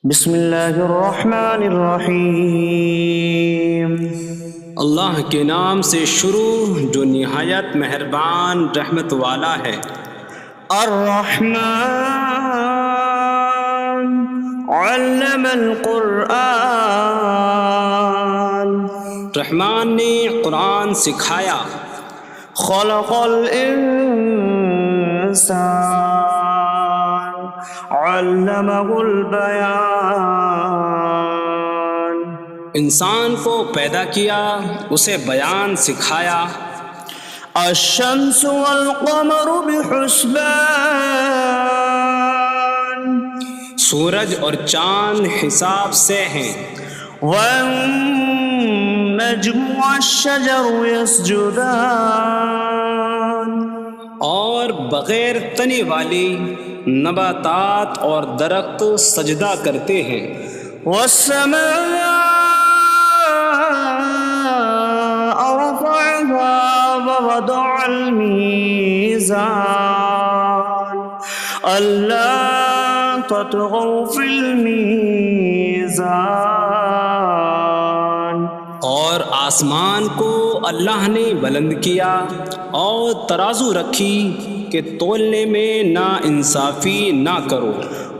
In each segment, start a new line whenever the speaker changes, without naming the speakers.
بسم اللہ الرحمن الرحیم۔
اللہ کے نام سے شروع جو نہایت مہربان رحمت والا ہے۔
الرحمن علم القرآن،
رحمان نے قرآن سکھایا۔
خلق الانسان علمہ البیان،
انسان کو پیدا کیا، اسے بیان سکھایا۔
الشمس والقمر بحسبان،
سورج اور چاند حساب سے ہیں۔
والنجم والشجر يسجدان،
اور بغیر تنے والی نباتات اور درخت سجدہ کرتے ہیں۔
والسماء رفعها ووضع الميزان ألا تطغوا في الميزان،
اور آسمان کو اللہ نے بلند کیا اور ترازو رکھی کہ تولنے میں نا انصافی نہ کرو۔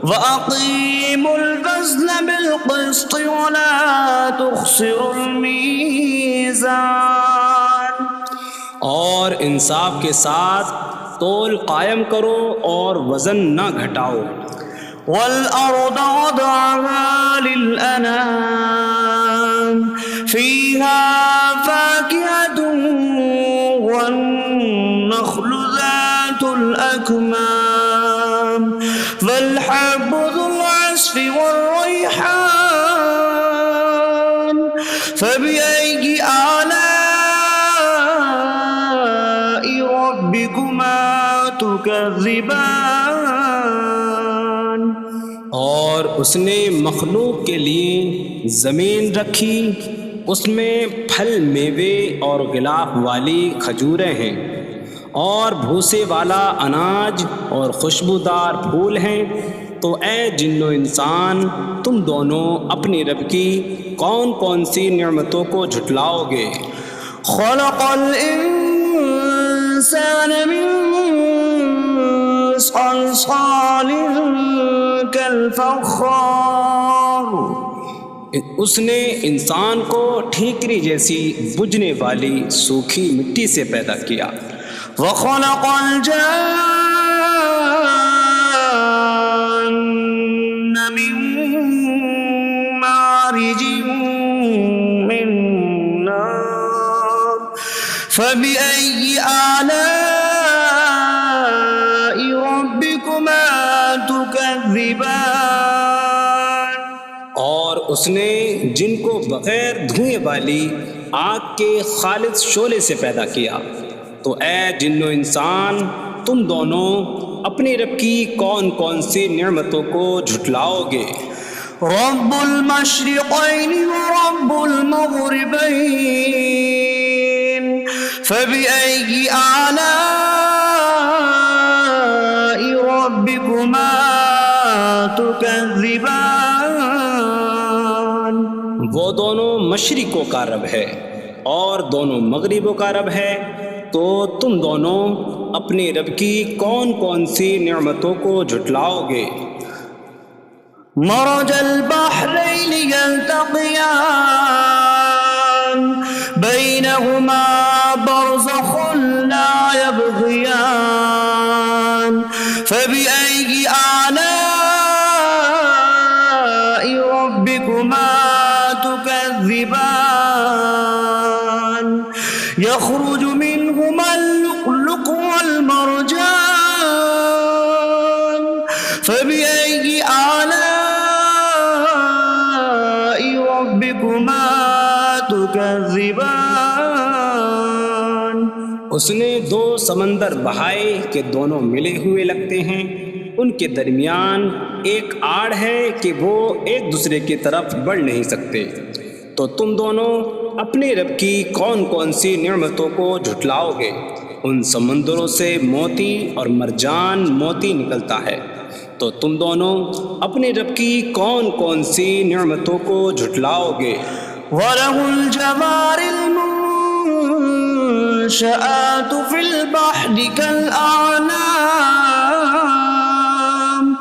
وَأَقِيمُوا الْوَزْنَ بِالْقِسْطِ وَلَا تُخْسِرُوا الْمِيزَانَ،
اور انصاف کے ساتھ تول قائم کرو اور وزن نہ گھٹاؤ۔
وَالْأَرْضَ وَضَعَهَا لِلْأَنَامِ فِيهَا فَاكِهَةٌ وَالنَّخْلُ ذَاتُ الْأَكْمَامِ وَالْحَبُّ ذُو الْعَصْفِ وَالرَّيْحَانُ فَبِأَيِّ آلَاءِ رَبِّكُمَا تُكَذِّبَانِ،
اور اس نے مخلوق کے لیے زمین رکھی، اس میں پھل میوے اور غلاف والی کھجوریں ہیں، اور بھوسے والا اناج اور خوشبودار پھول ہیں۔ تو اے جن و انسان، تم دونوں اپنی رب کی کون کون سی نعمتوں کو جھٹلاؤ گے؟
خلق الانسان من صلصال کالفخار،
اس نے انسان کو ٹھیکری جیسی بجھنے والی سوکھی مٹی سے پیدا کیا۔
وخلق الجان من مارج من نار فبأي آلاء ربكما تكذبان،
اور اس نے جن کو بغیر دھوئیں والی آگ کے خالص شعلے سے پیدا کیا۔ تو اے جن و انسان، تم دونوں اپنی رب کی کون کون سی نعمتوں کو جھٹلاؤ گے؟
رب المشرقین ورب المغربین فبأي آلاء ربكما تكذبان،
وہ دونوں مشرقوں کا رب ہے اور دونوں مغربوں کا رب ہے، تو تم دونوں اپنی رب کی کون کون سی نعمتوں کو جھٹلاؤ گے؟
مرج البحرین یلتقیان بینہما برزخ لا یبغیان فبأي آلاء ربكما تكذبان، يخرج منهما اللؤلؤ والمرجان فبأي آلاء ربكما تكذبان،
اس نے دو سمندر بہائے کہ دونوں ملے ہوئے لگتے ہیں، ان کے درمیان ایک آڑ ہے کہ وہ ایک دوسرے کی طرف بڑھ نہیں سکتے۔ تو تم دونوں اپنے رب کی کون کون سی نعمتوں کو جھٹلاؤ گے؟ ان سمندروں سے موتی اور مرجان موتی نکلتا ہے، تو تم دونوں اپنے رب کی کون کون سی نعمتوں کو جھٹلاؤ گے؟
وَلَهُ الْجَوَارِ الْمُنشَآتُ فِي الْبَحْرِ كَالْأَعْلَامِ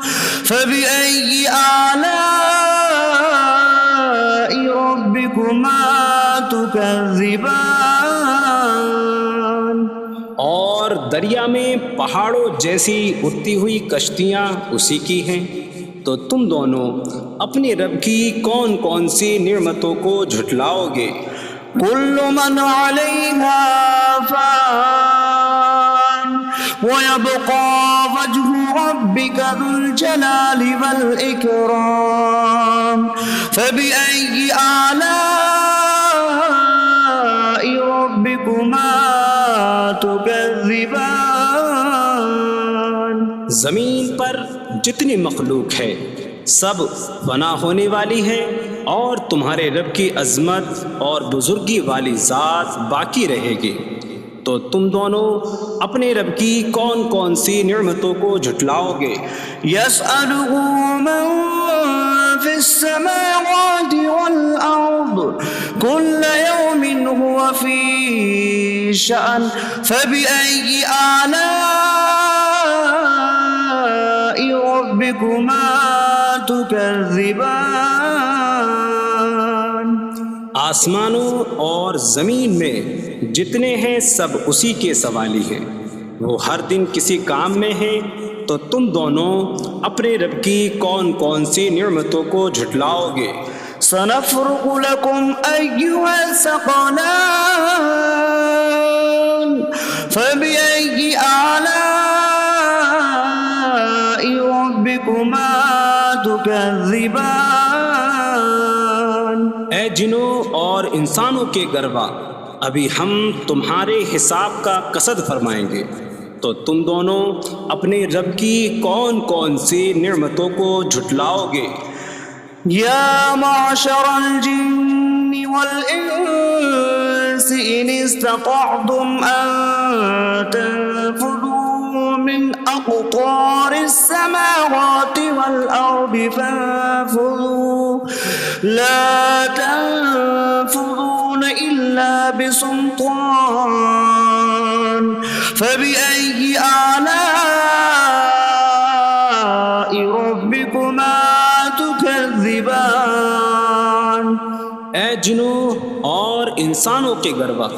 فَبِأَيِّ آلَاءِ رَبِّكُمَا تُكَذِّبَانِ۔
اور دریا میں پہاڑوں جیسی اڑتی ہوئی کشتیاں اسی کی ہیں، تو تم دونوں اپنے رب کی کون کون سی نعمتوں کو جھٹلاؤ گے؟
كل من عليها فان ويبقى وجه ربك ذو الجلال والإكرام فبأي آلاء ربكما تكذبان۔
زمین پر جتنی مخلوق ہے سب فنا ہونے والی ہے، اور تمہارے رب کی عظمت اور بزرگی والی ذات باقی رہے گی، تو تم دونوں اپنے رب کی کون کون سی نعمتوں کو جھٹلاؤ گے؟
يسأله من في السماوات والأرض كل يوم هو في شأن فبأي آلاء ربكما تكذبان۔
آسمانوں اور زمین میں جتنے ہیں سب اسی کے سوالی ہیں، وہ ہر دن کسی کام میں ہیں، تو تم دونوں اپنے رب کی کون کون سی نعمتوں کو جھٹلاؤ گے؟
سنفرغ لكم أيها الثقلان فبأي آلاء ربكما تكذبان۔
اے جنوں اور انسانوں کے گروہ، ابھی ہم تمہارے حساب کا قصد فرمائیں گے، تو تم دونوں اپنے رب کی کون کون سی نعمتوں کو جھٹلاؤ گے؟
یا معشر الجن والانس ان استطعتم ان تنفذوا من اقطار السماوات والارض فانفذوا لا تنفذون الا بسلطان فبأي آلاء ربكما تكذبان۔
اے جنوں اور انسانوں کے گروہ،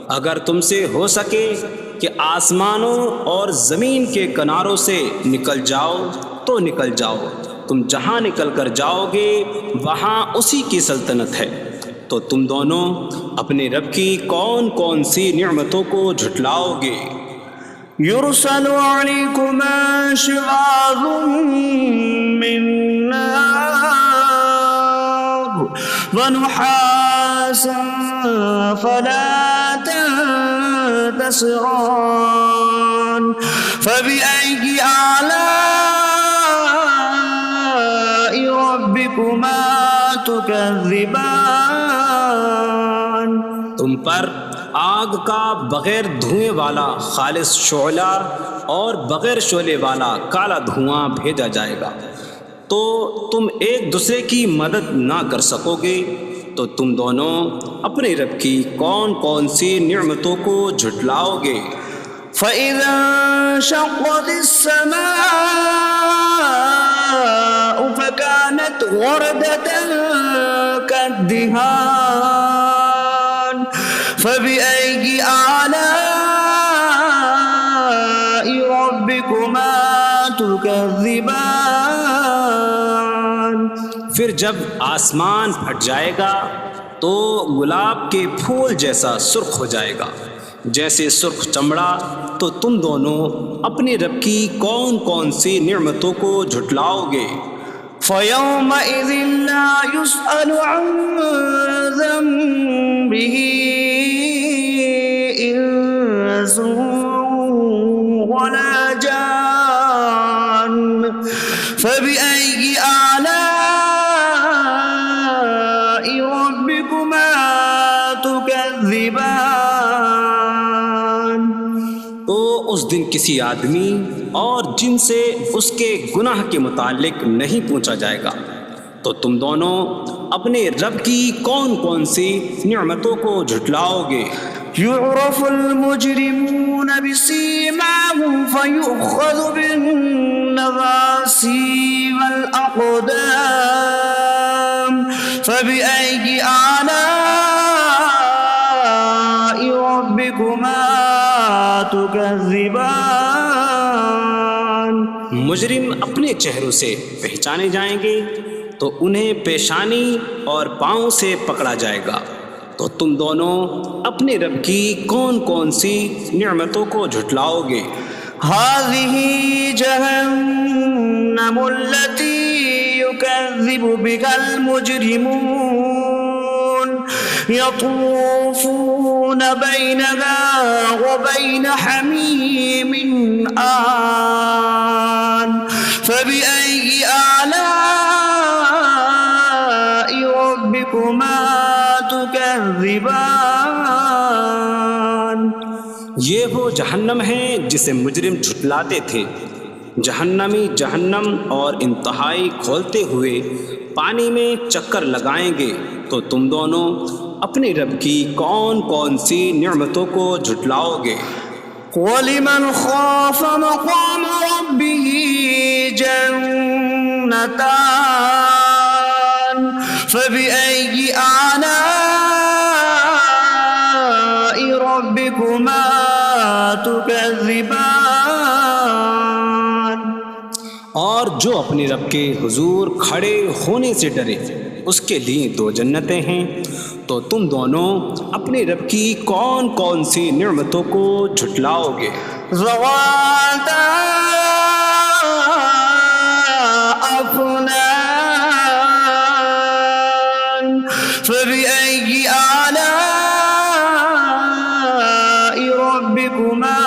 اگر تم سے ہو سکے کہ آسمانوں اور زمین کے کناروں سے نکل جاؤ تو نکل جاؤ، تم جہاں نکل کر جاؤ گے وہاں اسی کی سلطنت ہے، تو تم دونوں اپنے رب کی کون کون سی نعمتوں کو جھٹلاؤ گے؟
يرسل عليكما شواظ من نار ونحاسا فلا تنتصران فبأي آلاء ربكما تكذبان۔
تم پر آگ کا بغیر دھوئیں والا خالص شعلہ اور بغیر شعلے والا کالا دھواں بھیجا جائے گا، تو تم ایک دوسرے کی مدد نہ کر سکو گے، تو تم دونوں اپنے رب کی کون کون سی نعمتوں کو جھٹلاؤ گے؟
فَإِذَا انشَقَّتِ السَّمَاءُ فَكَانَتْ وَرْدَةً كَالدِّهَانِ فَبِأَيِّ آلَاءِ رَبِّكُمَا تُكَذِّبَانِ۔
پھر جب آسمان پھٹ جائے گا تو گلاب کے پھول جیسا سرخ ہو جائے گا، جیسے سرخ چمڑا، تو تم دونوں اپنے رب کی کون کون سی نعمتوں کو جھٹلاؤ گے؟
فَيَوْمَئِذٍ لَا يُسْأَلُ عَنْ ذَنبِهِ إِنسٌ وَلَا جَانٌّ فَبِأَيِّ آلَاءِ رَبِّكُمَا تُكَذِّبَانِ۔
تو اس دن کسی آدمی اور جن سے اس کے گناہ کے متعلق نہیں پوچھا جائے گا، تو تم دونوں اپنے رب کی کون کون سی نعمتوں کو جھٹلاؤ گے؟
يعرف المجرمون بسيماهم فيؤخذ بالنواصي والأقدام فبأي آلاء ربكما تكذبان؟
مجرم اپنے چہروں سے پہچانے جائیں گے تو انہیں پیشانی اور پاؤں سے پکڑا جائے گا، تو تم دونوں اپنے رب کی کون کون سی نعمتوں کو جھٹلاؤ گے؟
هذه جهنم التي يكذب بها المجرمون يطوفون بينها وبين حميم آن فبأي آلاء ربكما تكذبان؟
یہ وہ جہنم ہے جسے مجرم جھٹلاتے تھے۔ جہنمی جہنم اور انتہائی کھولتے ہوئے پانی میں چکر لگائیں گے، تو تم دونوں اپنے رب کی کون کون سی نعمتوں کو جھٹلاؤ گے؟
وَلِمَنْ خَافَ مَقَامَ رَبِّهِ جَنَّتَانِ فَبِأَيِّ آلَاءِ رَبِّكُمَا تُكَذِّبَانِ؟
اور جو اپنے رب کے حضور کھڑے ہونے سے ڈرے، اس کے لیے دو جنتیں ہیں، تو تم دونوں اپنے رب کی کون کون سی نعمتوں کو جھٹلاؤ گے؟
ذواتا افنان فبأي آلاء ربكما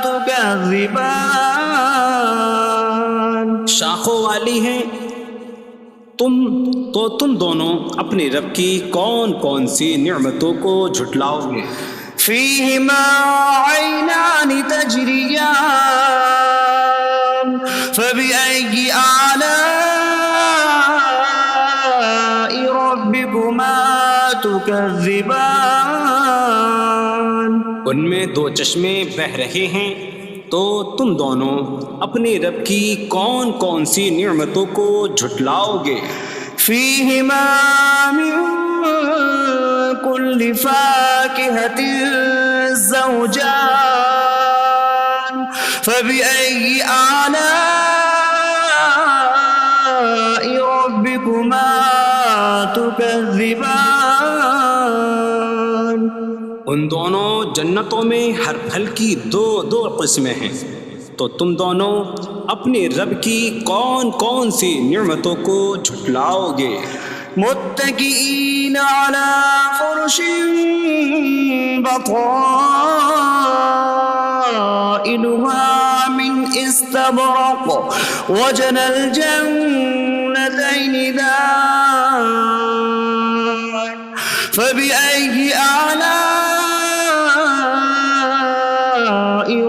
تكذبان؟
شاخوں والی ہیں تم دونوں اپنے رب کی کون کون سی نعمتوں کو جھٹلاؤ گے؟
فيهما عينان تجريان فبأي آلاء ربكما تكذبان؟
ان میں دو چشمے بہہ رہے ہیں، تو تم دونوں اپنے رب کی کون کون سی نعمتوں کو جھٹلاؤ گے؟
فيهما من كل فاكهة زوجان فبأي آلاء ربكما تكذبان؟
ان دونوں جنتوں میں ہر پھل کی دو قسمیں ہیں، تو تم دونوں اپنے رب کی کون کون سی نعمتوں کو جھٹلاؤ گے؟
متكئين على فرش بطائنها من استبرق وجنى الجنتين دان فبأي آلاء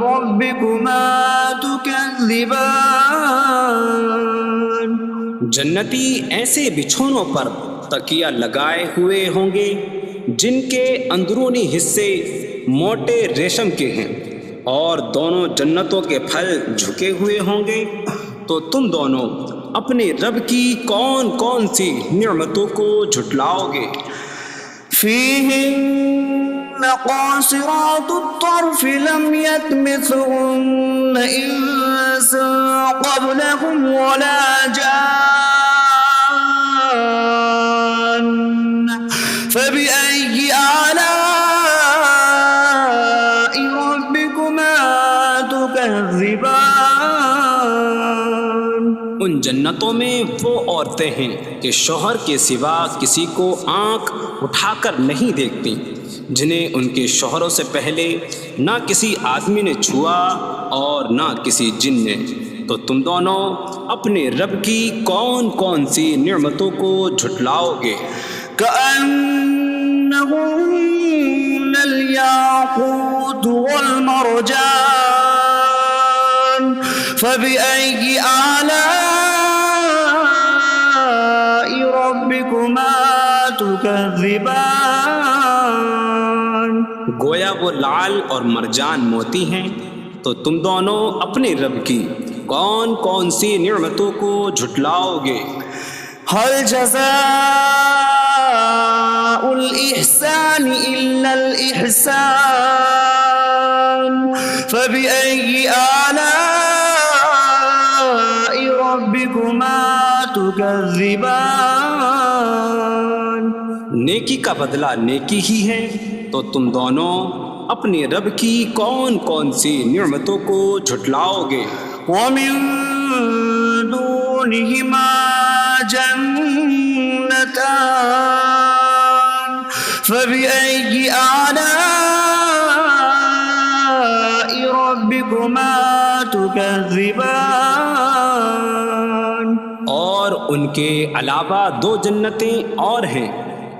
ربكما تكذبان؟
جنتی ایسے بچھونوں پر تکیہ لگائے ہوئے ہوں گے جن کے اندرونی حصے موٹے ریشم کے ہیں، اور دونوں جنتوں کے پھل جھکے ہوئے ہوں گے، تو تم دونوں اپنے رب کی کون کون سی نعمتوں کو جھٹلاؤ گے؟
فيهن قاصرات الطرف لم يطمثهن إنس قبلهم ولا جان فبأي آلاء ربكما تكذبان؟
ان جنتوں میں وہ عورتیں ہیں کہ شوہر کے سوا کسی کو آنکھ اٹھا کر نہیں دیکھتی، جنہیں ان کے شوہروں سے پہلے نہ کسی آدمی نے چھوا اور نہ کسی جن نے، تو تم دونوں اپنے رب کی کون کون سی نعمتوں کو جھٹلاؤ گے؟
كأنهم الياقوت والمرجان فبأي آلاء ربكما تكذبان
گویا وہ لعل اور مرجان موتی ہیں، تو تم دونوں اپنے رب کی کون کون سی نعمتوں کو جھٹلاؤ گے؟
هل جزاء الإحسان إلا الإحسان فبأي آلاء ربكما تكذبان
نیکی کا بدلہ نیکی ہی ہے، تو تم دونوں اپنے رب کی کون کون سی نعمتوں کو جھٹلاؤ گے؟
ومن دونهما جنتان فبأي آلاء ربكما تكذبان
اور ان کے علاوہ دو جنتیں اور ہیں،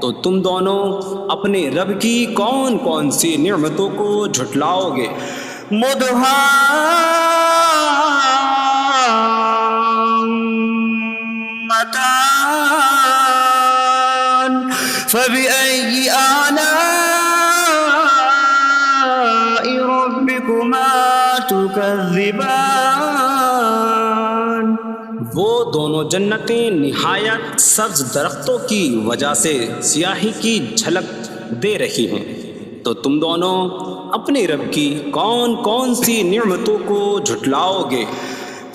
تو تم دونوں اپنے رب کی کون کون سی نعمتوں کو جھٹلاؤ گے؟
مدهامتان فبأي آلاء ربكما تكذبان
وہ دونوں جنتیں نہایت سبز درختوں کی وجہ سے سیاہی کی جھلک دے رہی ہیں، تو تم دونوں اپنے رب کی کون کون سی نعمتوں کو جھٹلاؤ گے؟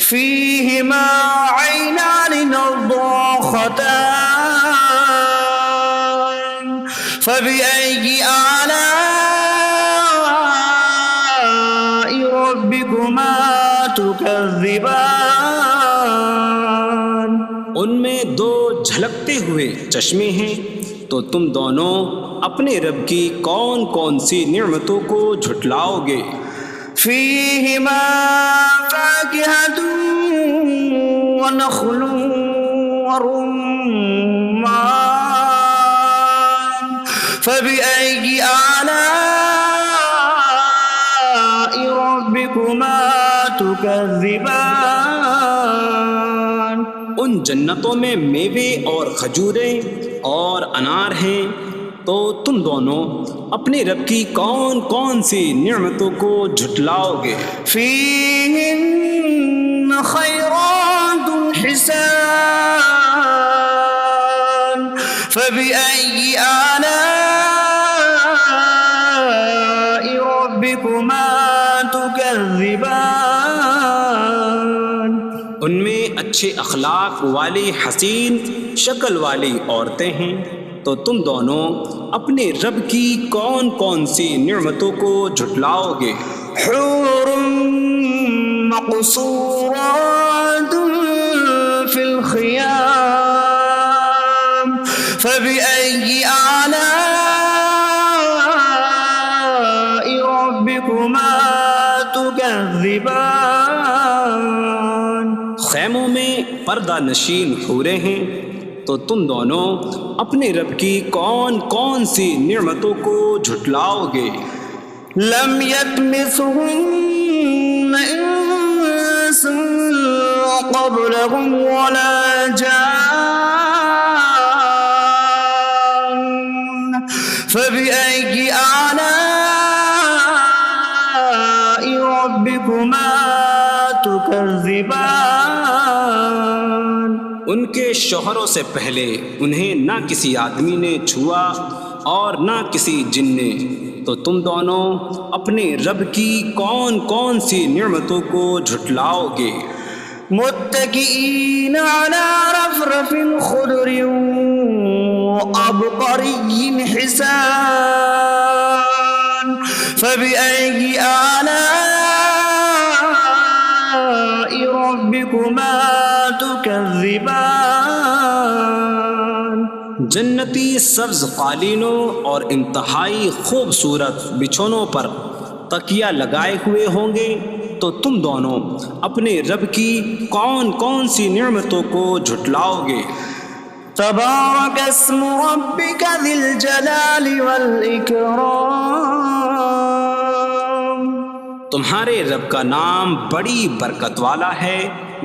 فيهما عينان نضاختان فبأي آلاء ربكما تكذبان
ان میں دو جھلکتے ہوئے چشمے ہیں، تو تم دونوں اپنے رب کی کون کون سی نعمتوں کو جھٹلاؤ گے؟
فيهما فاكهة ونخل ورمان فبأي آلاء ربكما تكذبان
ان جنتوں میں میوے اور کھجوریں اور انار ہیں، تو تم دونوں اپنے رب کی کون کون سی نعمتوں کو جھٹلاؤ گے؟
فيهن خيرات حسان فبأي آلاء ربكما تكذبان
ان میں اچھے اخلاق والی حسین شکل والی عورتیں ہیں، تو تم دونوں اپنے رب کی کون کون سی نعمتوں کو جھٹلاؤ گے؟
حور مقصورات في الخيام فبأي آلاء ربكما تكذبان
خیموں میں پردہ نشین حوریں ہیں، تو تم دونوں اپنے رب کی کون کون سی نعمتوں کو جھٹلاؤ گے؟
لم يطمثهن انس قبلهم ولا جان فبأي آلاء ربكما تكذبان
ان کے شوہروں سے پہلے انہیں نہ کسی آدمی نے چھوا اور نہ کسی جن نے، تو تم دونوں اپنے رب کی کون کون سی نعمتوں کو جھٹلاؤ گے؟
متكئين على رفرف خضر وعبقري حسان فبأي آلاء ربكما تكذبان
جنتی سبز قالینوں اور انتہائی خوبصورت بچھونوں پر تکیہ لگائے ہوئے ہوں گے، تو تم دونوں اپنے رب کی کون کون سی نعمتوں کو جھٹلاؤ گے؟
تبارك اسم ربك ذي الجلال والإكرام
تمہارے رب کا نام بڑی برکت والا ہے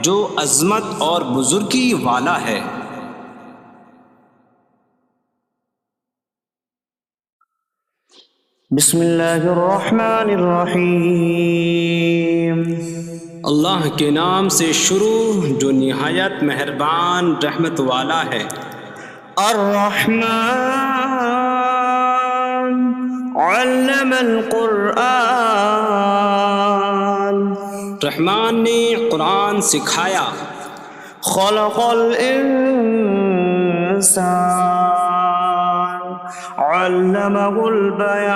جو عظمت اور بزرگی والا ہے۔
بسم اللہ الرحمن الرحیم۔
اللہ کے نام سے شروع جو نہایت مہربان رحمت والا ہے۔
الرحمن علم القرآن،
رحمان نے قرآن سکھایا۔
خلق الانسان علمہ البیان،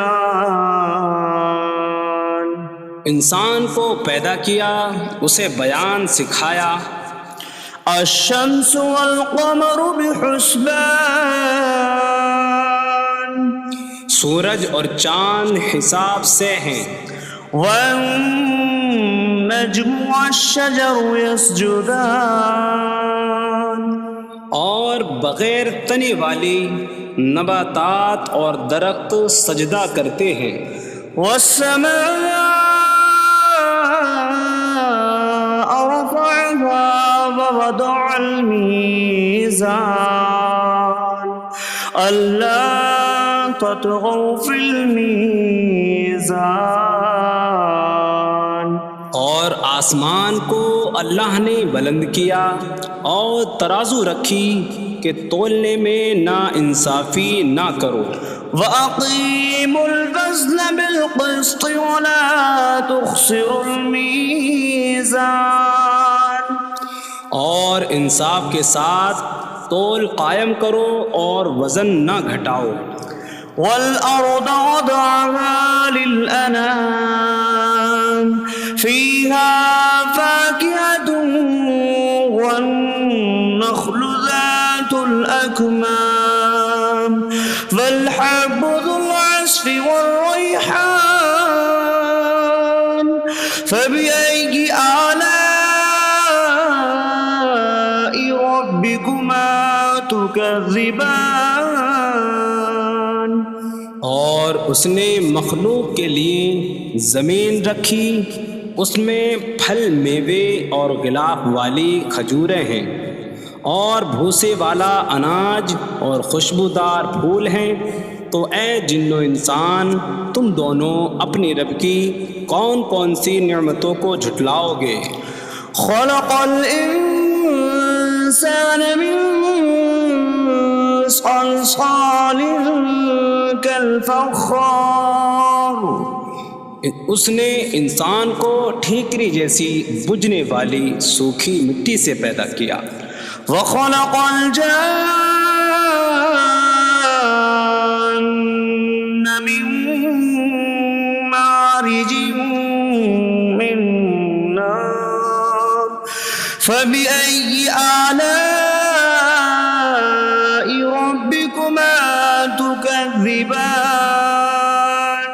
انسان کو پیدا کیا، اسے بیان سکھایا۔
الشمس والقمر بحسبان،
سورج اور چاند حساب سے ہیں۔
والنجم والشجر يسجدان،
اور بغیر تنے والی نباتات اور درخت سجدہ کرتے ہیں۔
والسماء رفعها ووضع الميزان ألا تطغوا في الميزان،
اور آسمان کو اللہ نے بلند کیا اور ترازو رکھی کہ تولنے میں نا انصافی نہ کرو۔
وَأَقِيمُوا الْوَزْنَ بِالْقِسْطِ وَلَا تُخْسِرُوا الْمِيزَانَ،
اور انصاف کے ساتھ تول قائم کرو اور وزن نہ گھٹاؤ۔
وَالْأَرْضَ وَضَعَهَا لِلْأَنَامِ فِيهَا فَاكِهَةٌ وَالنَّخْلُ ذَاتُ الْأَكْمَامِ وَالْحَبُّ ذُو الْعَصْفِ وَالرَّيْحَانُ فَبِأَيِّ آلَاءِ رَبِّكُمَا تُكَذِّبَانِ،
اور اس نے مخلوق کے لیے زمین رکھی، اس میں پھل میوے اور غلاف والی کھجوریں ہیں، اور بھوسے والا اناج اور خوشبودار پھول ہیں۔ تو اے جن و انسان، تم دونوں اپنی رب کی کون کون سی نعمتوں کو جھٹلاؤ گے؟
خلق الانسان من صلصال کالفخار،
اس نے انسان کو ٹھیکری جیسی بجھنے والی سوکھی مٹی سے پیدا کیا۔
وخلق الجان من مارج من نار فبأي آلاء ربكما تكذبان،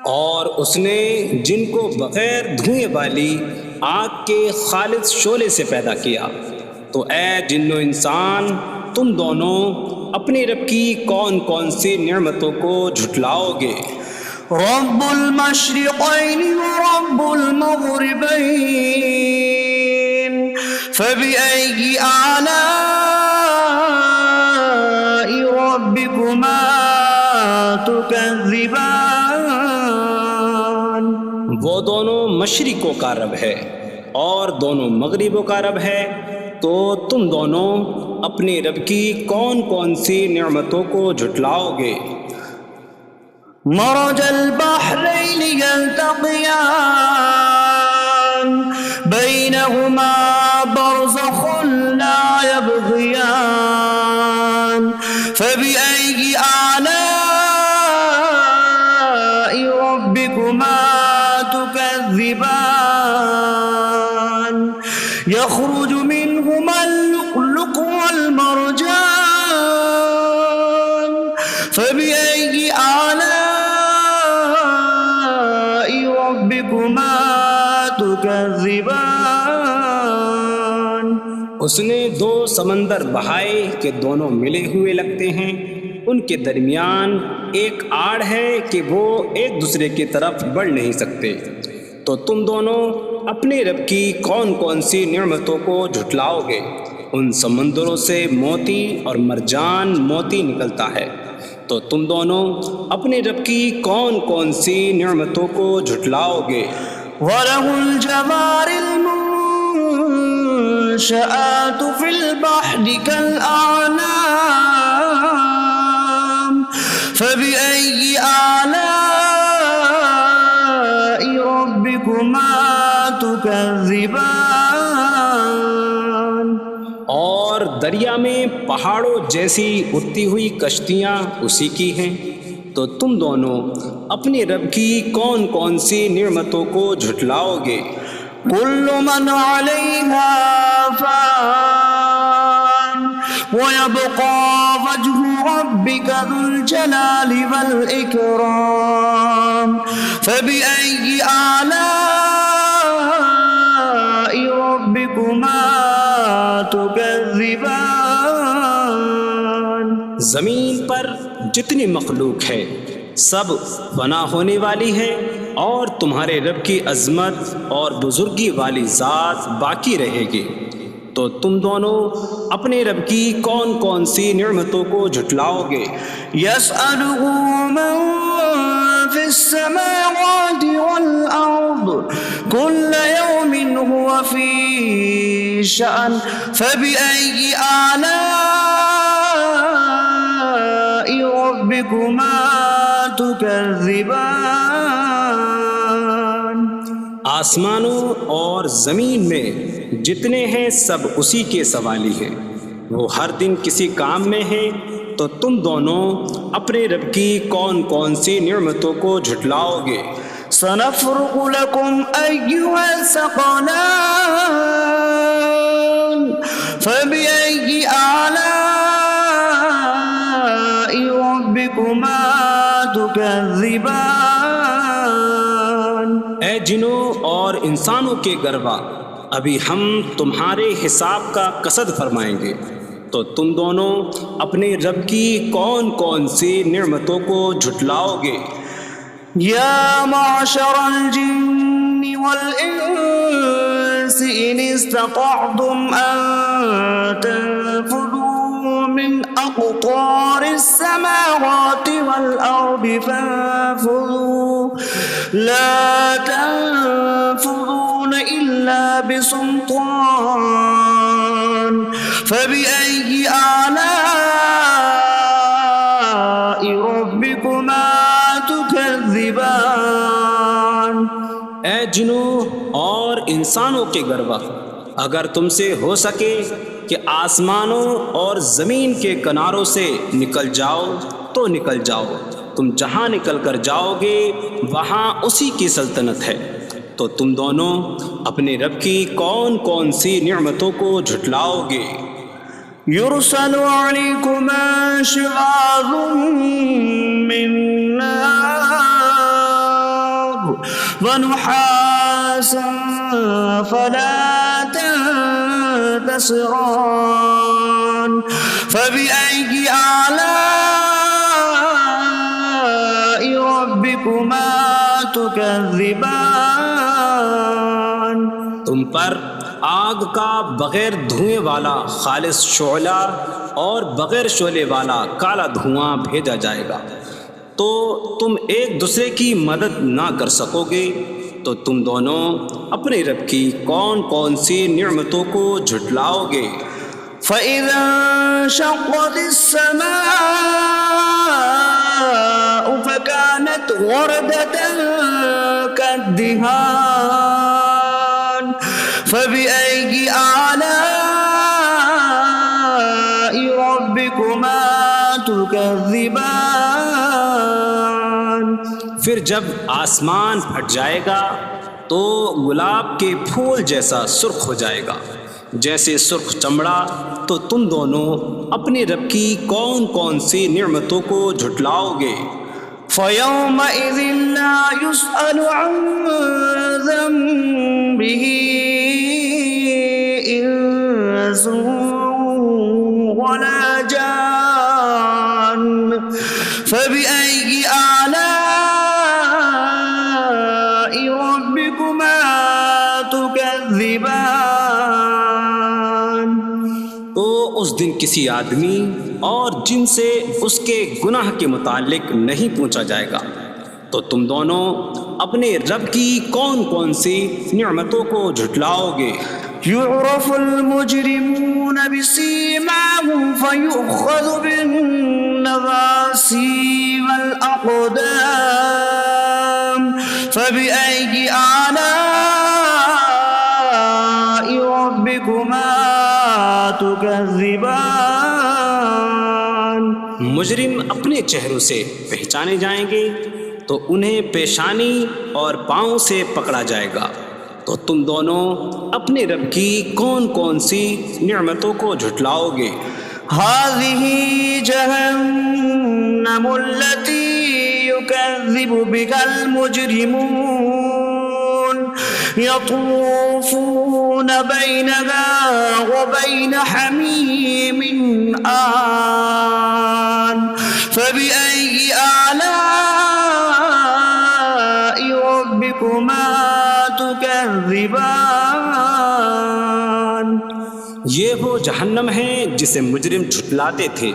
اور اس نے جن کو بغیر دھوئیں والی آگ کے خالص شعلے سے پیدا کیا۔ تو اے جن و انسان، تم دونوں اپنی رب کی کون کون سی نعمتوں کو جھٹلاؤ گے؟
رب المشرقین ورب المغربین فبأي آلاء ربكما تكذبان،
وہ دونوں مشرقوں کا رب ہے اور دونوں مغربوں کا رب ہے، تو تم دونوں اپنی رب کی کون کون سی نعمتوں کو جھٹلاؤ گے؟
مرج البحرین یلتقیان بینہما برزخ لا یبغیان فبأي آلاء ربكما تكذبان، يخرج منهما اللؤلؤ والمرجان فبأي آلاء ربكما تكذبان،
اس نے دو سمندر بہائے کہ دونوں ملے ہوئے لگتے ہیں، ان کے درمیان ایک آڑ ہے کہ وہ ایک دوسرے کی طرف بڑھ نہیں سکتے، تو تم دونوں اپنے رب کی کون کون سی نعمتوں کو جھٹلاؤ گے؟ ان سمندروں سے موتی اور مرجان موتی نکلتا ہے، تو تم دونوں اپنے رب کی کون کون سی نعمتوں کو جھٹلاؤ گے؟
وَلَهُ الْجَوَارِ الْمُنشَآتُ فِي الْبَحْرِ كَالْأَعْلَامِ فَبِأَيِّ آلَاءِ رَبِّكُمَا تُكَذِّبَانِ؟
اور دریا میں پہاڑوں جیسی اڑتی ہوئی کشتیاں اسی کی ہیں، تو تم دونوں اپنے رب کی کون کون سی نعمتوں کو جھٹلاؤ گے؟
كل من عليها فان ويبقى وجه ربك ذو الجلال والإكرام فبأي آلاء ربكما تكذبان؟
زمین پر جتنی مخلوق ہے سب فنا ہونے والی ہے، اور تمہارے رب کی عظمت اور بزرگی والی ذات باقی رہے گی، تو تم دونوں اپنے رب کی کون کون سی نعمتوں کو جھٹلاؤ گے؟
يسأله من في السماوات والأرض كل يوم هو في شأن فبأي آلاء ربكما تكذبان؟
آسمانوں اور زمین میں جتنے ہیں سب اسی کے سوالی ہیں، وہ ہر دن کسی کام میں ہیں، تو تم دونوں اپنے رب کی کون کون سی نعمتوں کو جھٹلاؤ گے؟
سنفرغ لكم أيها الثقلان فبأي آلاء ربكما تكذبان؟
اے جنوں اور انسانوں کے گروہ، ابھی ہم تمہارے حساب کا قصد فرمائیں گے، تو تم دونوں اپنے رب کی کون کون سی نعمتوں کو جھٹلاؤ گے؟
يا معشر الجن والإنس إن استطعتم أن تنفذوا من أقطار السماوات والأرض فانفذوا لا تنفذون إلا بسلطان فبأي آلاء ربكما تكذبان؟
اے جنوں اور انسانوں کے گروہ، اگر تم سے ہو سکے کہ آسمانوں اور زمین کے کناروں سے نکل جاؤ تو نکل جاؤ، تم جہاں نکل کر جاؤ گے وہاں اسی کی سلطنت ہے، تو تم دونوں اپنے رب کی کون کون سی نعمتوں کو جھٹلاؤ گے؟
يرسل عليكما شواظ من نار ونحاس فلا تنتصران فبأي آلاء ربكما تكذبان؟
تم پر آگ کا بغیر دھوئیں والا خالص شعلہ اور بغیر شعلے والا کالا دھواں بھیجا جائے گا، تو تم ایک دوسرے کی مدد نہ کر سکو گے، تو تم دونوں اپنے رب کی کون کون سی نعمتوں کو جھٹلاؤ گے؟
فَإِذَا انشَقَّتِ السَّمَاءُ فَكَانَتْ وَرْدَةً كَالدِّهَانِ فَبِأَيِّ آلَاءِ رَبِّكُمَا تُكَذِّبَانِ؟
پھر جب آسمان پھٹ جائے گا تو گلاب کے پھول جیسا سرخ ہو جائے گا، جیسے سرخ چمڑا، تو تم دونوں اپنے رب کی کون کون سی نعمتوں کو جھٹلاؤ گے؟
فَيَوْمَئِذٍ لَا يُسْأَلُ عَنْ ذَنبِهِ إِنسٌ وَلَا جَانٌّ فَبِأَيِّ آلَاءِ رَبِّكُمَا
اس دن کسی آدمی اور جن سے اس کے گناہ کے متعلق نہیں پوچھا جائے گا۔ تو تم دونوں اپنے رب کی کون کون سی نعمتوں کو جھٹلاؤ گے؟
يعرف المجرمون بسيماهم فيؤخذ بالنواصي والأقدام فبأي آلاء ربكما تكذبان۔
مجرم اپنے چہروں سے پہچانے جائیں گے تو انہیں پیشانی اور پاؤں سے پکڑا جائے گا۔ تو تم دونوں اپنے رب کی کون کون سی نعمتوں کو جھٹلاؤ گے؟
هذه جهنم التي يكذب بها المجرمون يطوفون بينها وبين حميم آن فبأي آلاء ربكما تكذبان۔
یہ وہ جہنم ہے جسے مجرم جھٹلاتے تھے۔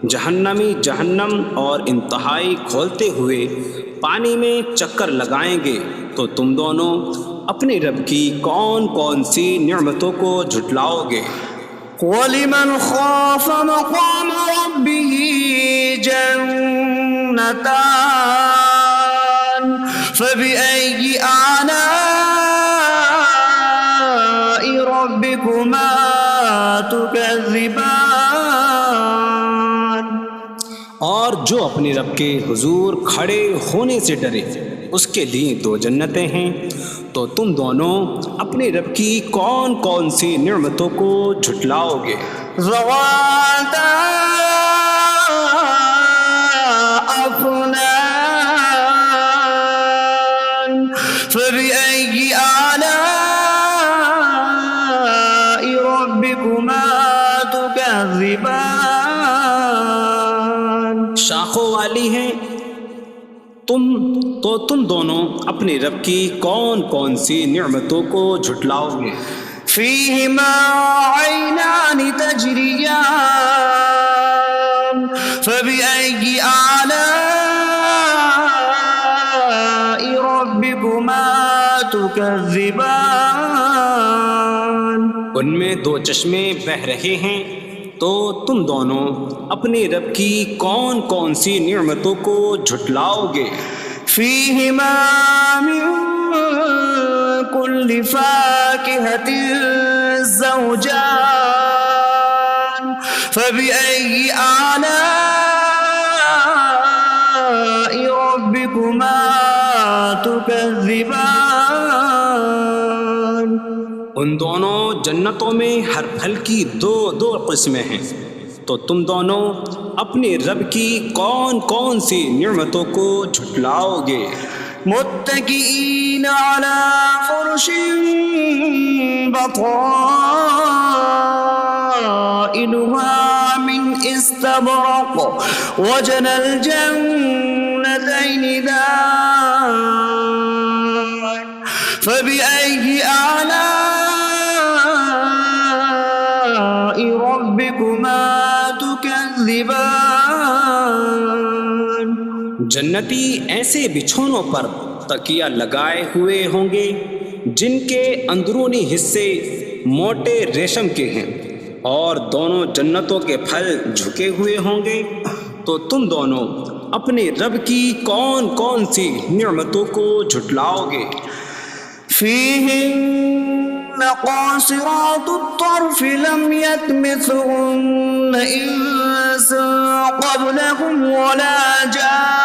جہنمی جہنم اور انتہائی کھولتے ہوئے پانی میں چکر لگائیں گے۔ تو تم دونوں اپنے رب کی کون کون سی نعمتوں کو جھٹلاؤ گے؟
وَلِمَنْ خَافَ مَقَامَ رَبِّهِ جَنَّتَانِ فَبِأَيِّ آلَاءِ رَبِّكُمَا تُكَذِّبَانِ۔
اور جو اپنے رب کے حضور کھڑے ہونے سے ڈرے اس کے لیے دو جنتیں ہیں۔ تو تم دونوں اپنے رب کی کون کون سی نعمتوں کو جھٹلاؤ گے؟
ذواتا افنان فبأي آلاء ربكما تكذبان۔
شاخوں والی ہیں۔ تم دونوں اپنے رب کی کون کون سی نعمتوں کو جھٹلاؤ گے؟
فيهما عينان تجريان فبأي آلاء ربكما تكذبان۔
ان میں دو چشمے بہہ رہے ہیں۔ تو تم دونوں اپنے رب کی کون کون سی نعمتوں کو جھٹلاؤ گے؟
فيهما من كل فاكهة زوجان فبأي آلاء ربكما تكذبان۔
ان دونوں جنتوں میں ہر پھل کی دو قسمیں ہیں۔ تو تم دونوں اپنے رب کی کون کون سی نعمتوں کو جھٹلاؤ گے؟
متكئين على فرش بطائنها من استبرق وجنى الجنتين دان فبأي آلاء ربكما تكذبان۔
جنتی ایسے بچھونوں پر تکیہ لگائے ہوئے ہوں گے جن کے اندرونی حصے موٹے ریشم کے ہیں، اور دونوں جنتوں کے پھل جھکے ہوئے ہوں گے۔ تو تم دونوں اپنے رب کی کون کون سی نعمتوں کو جھٹلاؤ گے؟
فيهن قاصرات الطرف لم يطمثهن إنس قبلهم ولا جان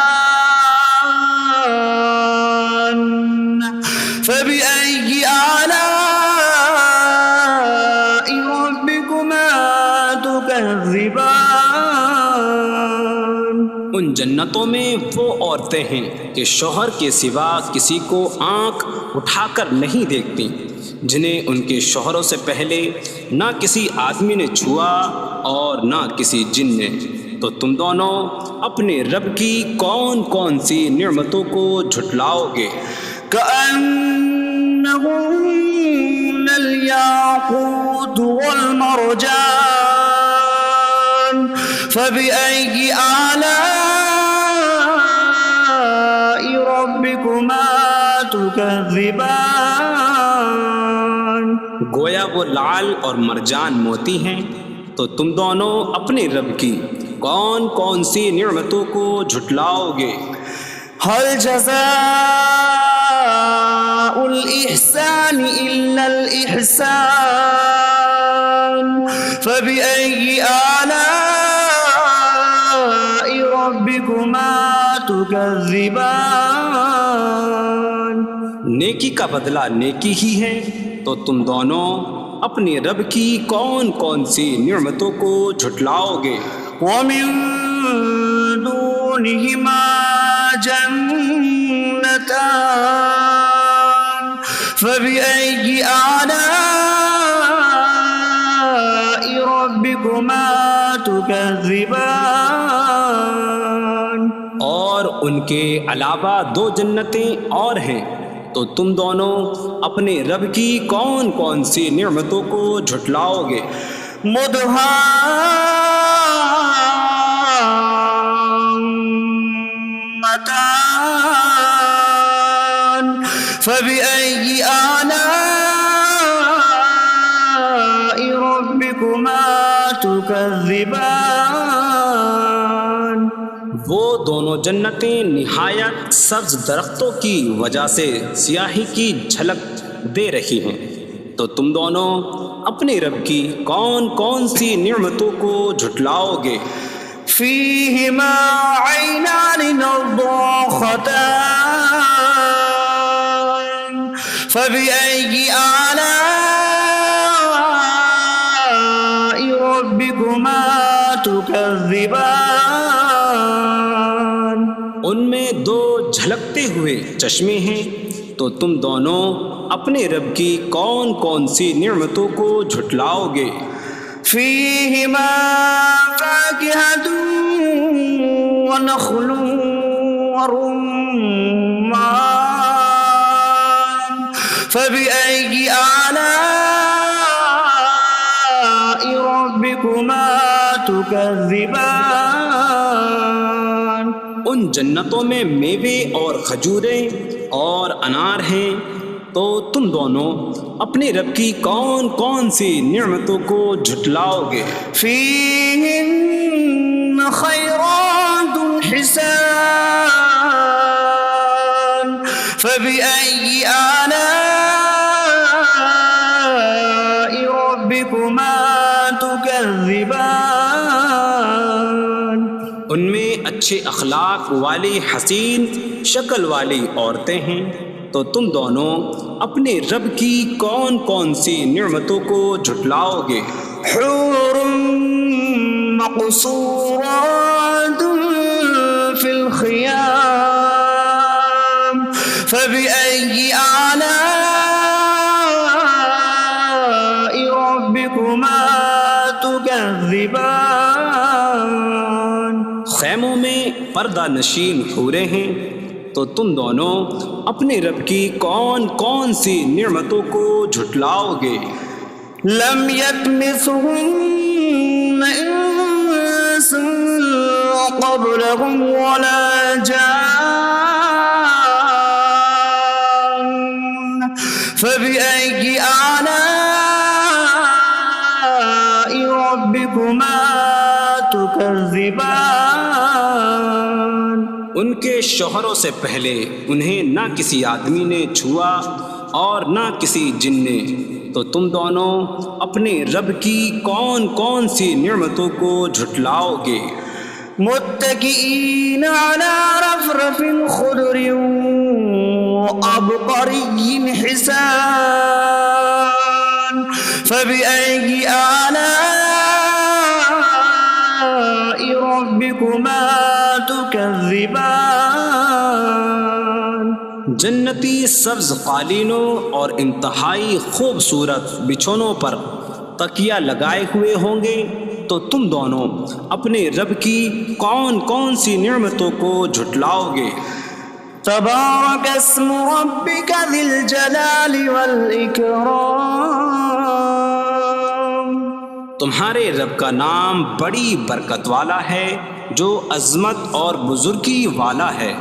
فبأي آلاء ربكما تكذبان۔
ان جنتوں میں وہ عورتیں ہیں کہ شوہر کے سوا کسی کو آنکھ اٹھا کر نہیں دیکھتی، جنہیں ان کے شوہروں سے پہلے نہ کسی آدمی نے چھوا اور نہ کسی جن نے۔ تو تم دونوں اپنے رب کی کون کون سی نعمتوں کو جھٹلاؤ گے؟
كأنهن الياقوت والمرجان فبأي آلاء ربكما تكذبان
گویا وہ لعل اور مرجان موتی ہیں، تو تم دونوں اپنے رب کی کون کون سی نعمتوں کو جھٹلاؤ گے؟
هل جزاء الإحسان إلا الإحسان فبأي آلاء ربكما تكذبان
نیکی کا بدلہ نیکی ہی ہے، تو تم دونوں اپنے رب کی کون کون سی نعمتوں کو جھٹلاؤ گے؟
ومن دونهما جنتان فبأي آلاء ربكما تكذبان
اور ان کے علاوہ دو جنتیں اور ہیں، تو تم دونوں اپنے رب کی کون کون سی نعمتوں کو جھٹلاؤ گے؟
مدهامتان فبأي آلاء ربكما تكذبان
وہ دونوں جنتیں نہایت سبز درختوں کی وجہ سے سیاہی کی جھلک دے رہی ہیں، تو تم دونوں اپنے رب کی کون کون سی نعمتوں کو جھٹلاؤ گے؟
فيهما عينان نضاختان فبأي آلاء ربكما تكذبان
ان میں دو جھلکتے ہوئے چشمے ہیں، تو تم دونوں اپنے رب کی کون کون سی نعمتوں کو جھٹلاؤ گے؟
فيهما فاكهة ونخل ورمان فبأي آلاء ربكما تكذبان
ان جنتوں میں میوے اور کھجوریں اور انار ہیں، تو تم دونوں اپنے رب کی کون کون سی نعمتوں کو جھٹلاؤ گے؟
فيهن خيرات حسان فبأي آلاء ربكما تكذبان
ان میں اچھے اخلاق والی حسین شکل والی عورتیں ہیں، تو تم دونوں اپنے رب کی کون کون سی نعمتوں کو جھٹلاؤ گے؟
حور مقصورات في الخيام فبأي آلاء ربكما تكذبان
خیموں میں پردہ نشین حوریں ہیں، تو تم دونوں اپنے رب کی کون کون سی نعمتوں کو جھٹلاؤ گے؟
لم يطمثهن انس قبلهم ولا جان فبأي آلاء ربكما تكذبان
ان کے شوہروں سے پہلے انہیں نہ کسی آدمی نے چھوا اور نہ کسی جن نے، تو تم دونوں اپنے رب کی کون کون سی نعمتوں کو جھٹلاؤ گے؟
متكئين على رفرف خضر وعبقري حسان فبأي آلاء ربكما تكذبان
جنتی سبز قالینوں اور انتہائی خوبصورت بچھونوں پر تکیہ لگائے ہوئے ہوں گے، تو تم دونوں اپنے رب کی کون کون سی نعمتوں کو جھٹلاؤ گے؟
تبارك اسم ربك ذي الجلال والإكرام
تمہارے رب کا نام بڑی برکت والا ہے جو عظمت اور بزرگی والا ہے۔